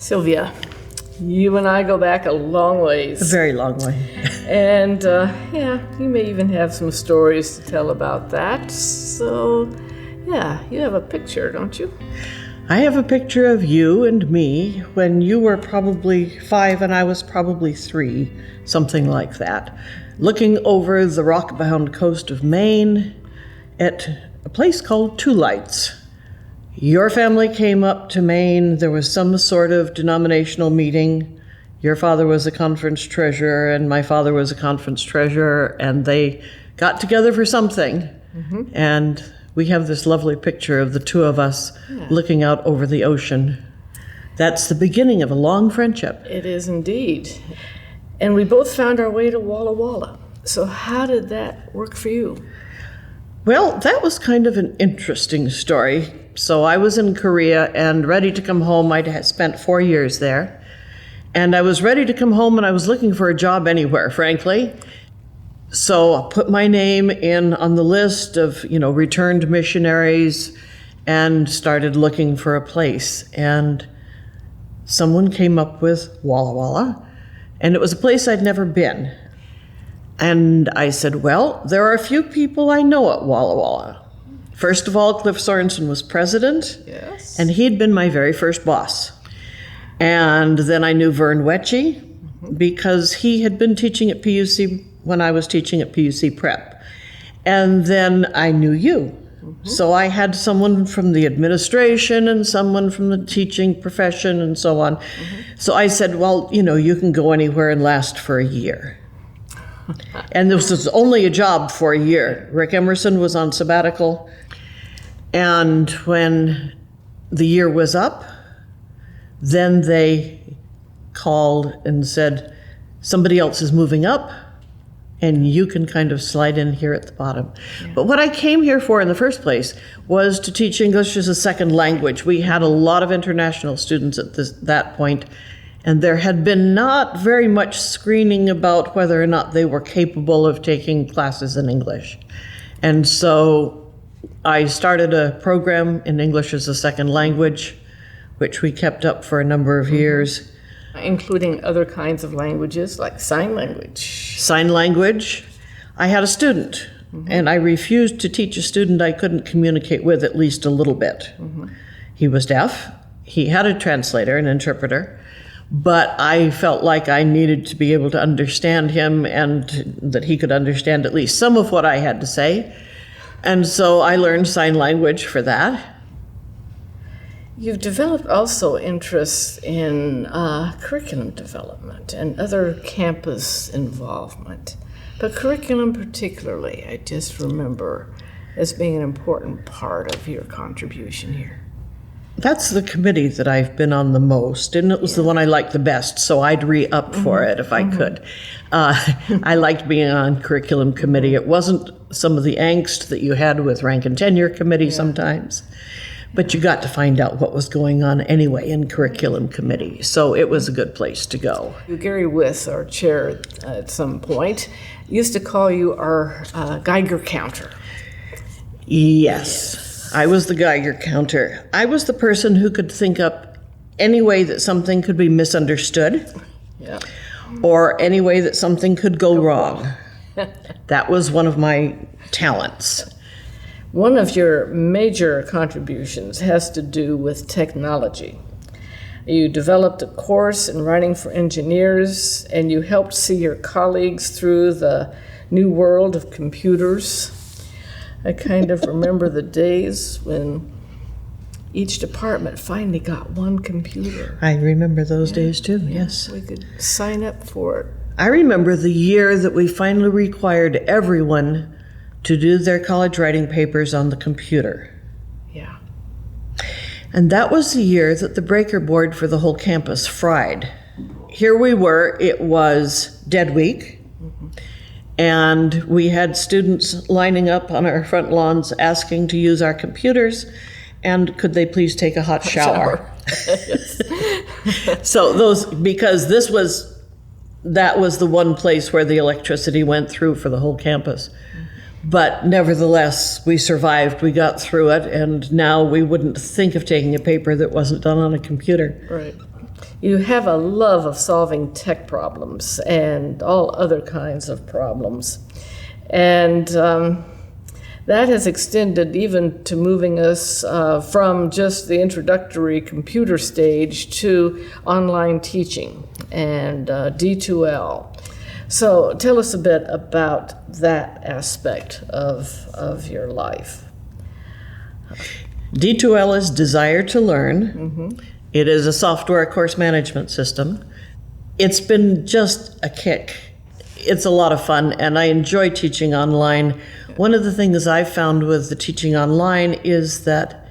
Sylvia, you and I go back a long ways. A very long way. And you may even have some stories to tell about that. So, you have a picture, don't you? I have a picture of you and me when you were probably 5 and I was probably 3, something like that, looking over the rock-bound coast of Maine at a place called Two Lights. Your family came up to Maine. There was some sort of denominational meeting. Your father was a conference treasurer and my father was a conference treasurer, and they got together for something. Mm-hmm. And we have this lovely picture of the two of us looking out over the ocean. That's the beginning of a long friendship. It is indeed. And we both found our way to Walla Walla. So how did that work for you? Well, that was kind of an interesting story. So I was in Korea and ready to come home. I'd spent 4 years there. And I was ready to come home, and I was looking for a job anywhere, frankly. So I put my name in on the list of, returned missionaries and started looking for a place. And someone came up with Walla Walla, and it was a place I'd never been. And I said, well, there are a few people I know at Walla Walla. First of all, Cliff Sorensen was president, yes, and he'd been my very first boss. And then I knew Vern Wetchy because he had been teaching at PUC when I was teaching at PUC Prep. And then I knew you. Mm-hmm. So I had someone from the administration and someone from the teaching profession and so on. Mm-hmm. So I said, well, you can go anywhere and last for a year. And this was only a job for a year. Rick Emerson was on sabbatical. And when the year was up, then they called and said, somebody else is moving up, and you can kind of slide in here at the bottom. Yeah. But what I came here for in the first place was to teach English as a second language. We had a lot of international students at that point, and there had been not very much screening about whether or not they were capable of taking classes in English. And so I started a program in English as a second language, which we kept up for a number of years. Including other kinds of languages, like sign language. Sign language. I had a student, and I refused to teach a student I couldn't communicate with at least a little bit. Mm-hmm. He was deaf. He had a translator, an interpreter, but I felt like I needed to be able to understand him and that he could understand at least some of what I had to say. And so I learned sign language for that. You've developed also interests in curriculum development and other campus involvement. But curriculum particularly, I just remember as being an important part of your contribution here. That's the committee that I've been on the most, and it was the one I liked the best, so I'd re-up for it if I could. I liked being on curriculum committee. It wasn't some of the angst that you had with rank and tenure committee sometimes, but you got to find out what was going on anyway in curriculum committee, so it was a good place to go. Gary Wyth, our chair at some point, used to call you our Geiger counter. Yes. I was the Geiger counter. I was the person who could think up any way that something could be misunderstood, or any way that something could go wrong. That was one of my talents. One of your major contributions has to do with technology. You developed a course in writing for engineers, and you helped see your colleagues through the new world of computers. I kind of remember the days when each department finally got one computer. I remember those days too, yes. We could sign up for it. I remember the year that we finally required everyone to do their college writing papers on the computer. Yeah. And that was the year that the breaker board for the whole campus fried. Here we were, it was dead week. And we had students lining up on our front lawns asking to use our computers, and could they please take a hot shower? So because that was the one place where the electricity went through for the whole campus. But nevertheless, we survived, we got through it, and now we wouldn't think of taking a paper that wasn't done on a computer. Right. You have a love of solving tech problems and all other kinds of problems. And that has extended even to moving us from just the introductory computer stage to online teaching and D2L. So tell us a bit about that aspect of your life. D2L is Desire to Learn. It is a software course management system. It's been just a kick. It's a lot of fun, and I enjoy teaching online. One of the things I've found with the teaching online is that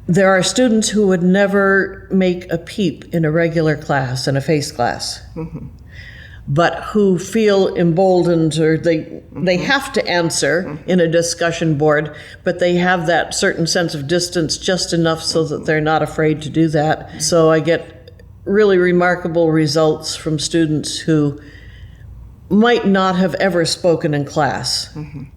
there are students who would never make a peep in a regular class, in a face class, but who feel emboldened, or they have to answer in a discussion board, but they have that certain sense of distance just enough so that they're not afraid to do that. So I get really remarkable results from students who might not have ever spoken in class.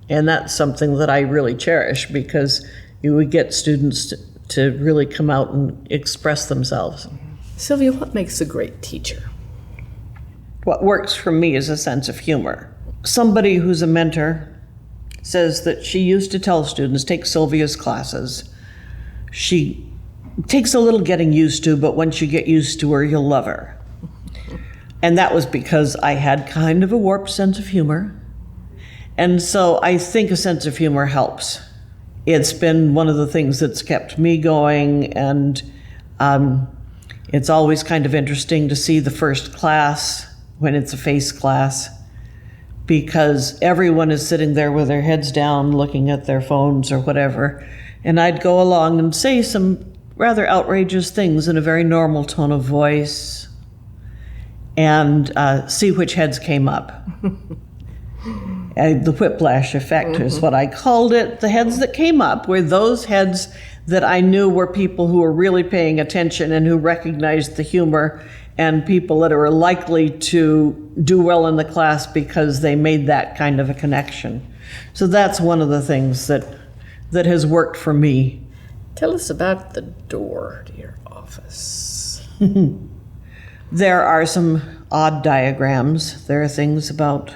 And that's something that I really cherish, because you would get students to really come out and express themselves. Sylvia, what makes a great teacher? What works for me is a sense of humor. Somebody who's a mentor says that she used to tell students, take Sylvia's classes. She takes a little getting used to, but once you get used to her, you'll love her. And that was because I had kind of a warped sense of humor. And so I think a sense of humor helps. It's been one of the things that's kept me going, and it's always kind of interesting to see the first class when it's a face class, because everyone is sitting there with their heads down looking at their phones or whatever. And I'd go along and say some rather outrageous things in a very normal tone of voice, and see which heads came up. The whiplash effect is what I called it. The heads that came up were those heads that I knew were people who were really paying attention and who recognized the humor, and people that are likely to do well in the class because they made that kind of a connection. So that's one of the things that has worked for me. Tell us about the door to your office. There are some odd diagrams. There are things about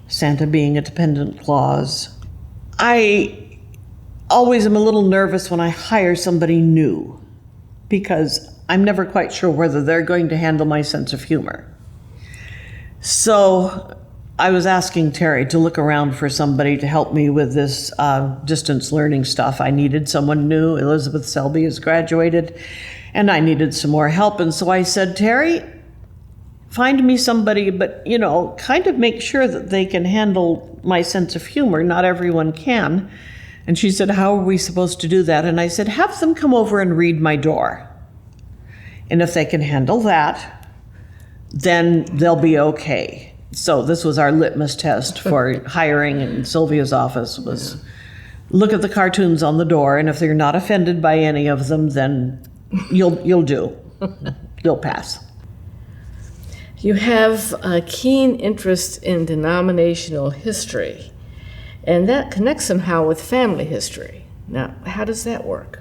Santa being a dependent clause. I always am a little nervous when I hire somebody new, because I'm never quite sure whether they're going to handle my sense of humor. So I was asking Terry to look around for somebody to help me with this distance learning stuff. I needed someone new. Elizabeth Selby has graduated, and I needed some more help. And so I said, Terry, find me somebody, but, kind of make sure that they can handle my sense of humor. Not everyone can. And she said, how are we supposed to do that? And I said, have them come over and read my door. And if they can handle that, then they'll be okay. So this was our litmus test for hiring in Sylvia's office, was look at the cartoons on the door, and if they're not offended by any of them, then you'll do. You'll pass. You have a keen interest in denominational history, and that connects somehow with family history. Now, how does that work?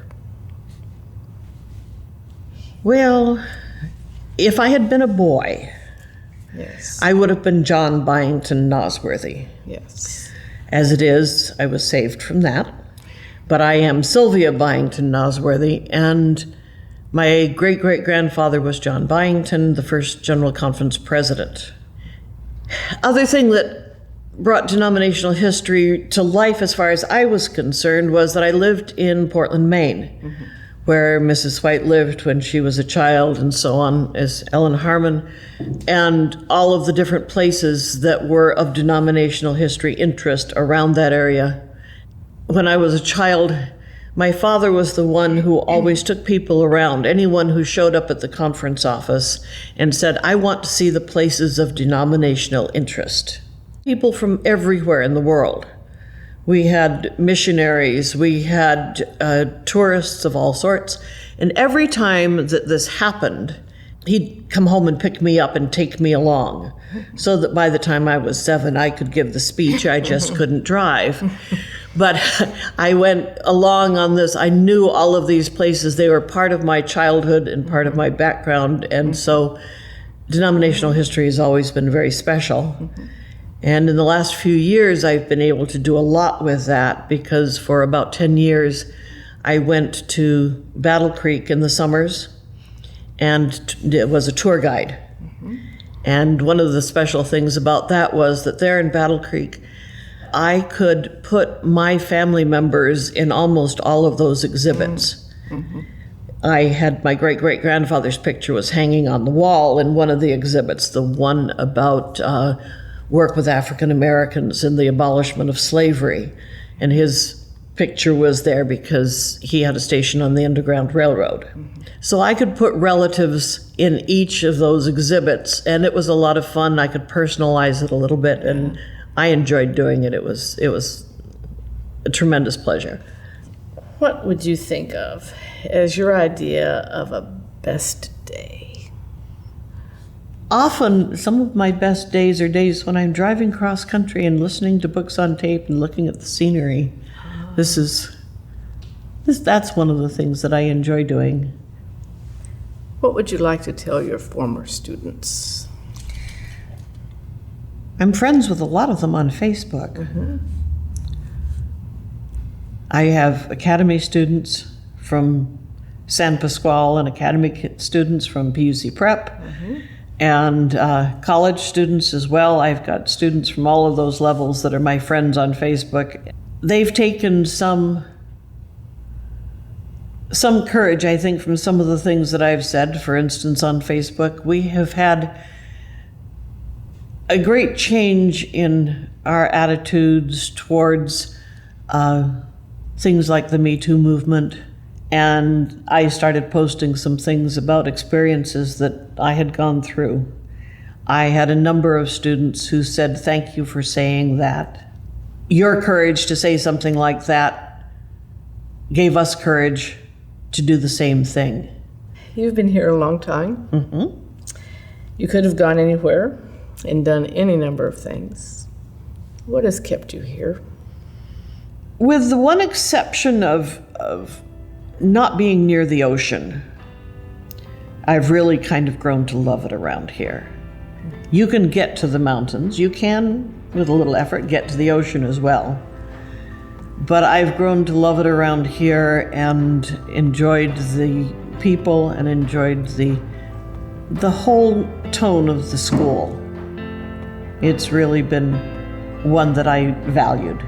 Well, if I had been a boy, Yes. I would have been John Byington Nosworthy. Yes. As it is, I was saved from that. But I am Sylvia Byington Nosworthy, and my great-great-grandfather was John Byington, the first General Conference president. Other thing that brought denominational history to life as far as I was concerned was that I lived in Portland, Maine, where Mrs. White lived when she was a child, and so on, as Ellen Harmon, and all of the different places that were of denominational history interest around that area. When I was a child, my father was the one who always took people around, anyone who showed up at the conference office, and said, I want to see the places of denominational interest. People from everywhere in the world. We had missionaries, we had tourists of all sorts, and every time that this happened, he'd come home and pick me up and take me along, so that by the time I was 7, I could give the speech. I just couldn't drive. But I went along on this. I knew all of these places. They were part of my childhood and part of my background. And so denominational history has always been very special. And in the last few years, I've been able to do a lot with that because for about 10 years, I went to Battle Creek in the summers and was a tour guide. And one of the special things about that was that there in Battle Creek, I could put my family members in almost all of those exhibits. I had my great-great-grandfather's picture was hanging on the wall in one of the exhibits, the one about work with African Americans in the abolishment of slavery. And his picture was there because he had a station on the Underground Railroad. So I could put relatives in each of those exhibits, and it was a lot of fun. I could personalize it a little bit, and I enjoyed doing it. It was a tremendous pleasure. What would you think of as your idea of a best day? Often, some of my best days are days when I'm driving cross country and listening to books on tape and looking at the scenery. That's one of the things that I enjoy doing. What would you like to tell your former students? I'm friends with a lot of them on Facebook. I have Academy students from San Pasquale and Academy students from PUC Prep, and college students as well. I've got students from all of those levels that are my friends on Facebook. They've taken some courage, I think, from some of the things that I've said. For instance, on Facebook, we have had a great change in our attitudes towards things like the Me Too movement. And I started posting some things about experiences that I had gone through. I had a number of students who said, "Thank you for saying that. Your courage to say something like that gave us courage to do the same thing." You've been here a long time. You could have gone anywhere and done any number of things. What has kept you here? With the one exception of not being near the ocean, I've really kind of grown to love it around here. You can get to the mountains. You can, with a little effort, get to the ocean as well. But I've grown to love it around here and enjoyed the people and enjoyed the whole tone of the school. It's really been one that I valued.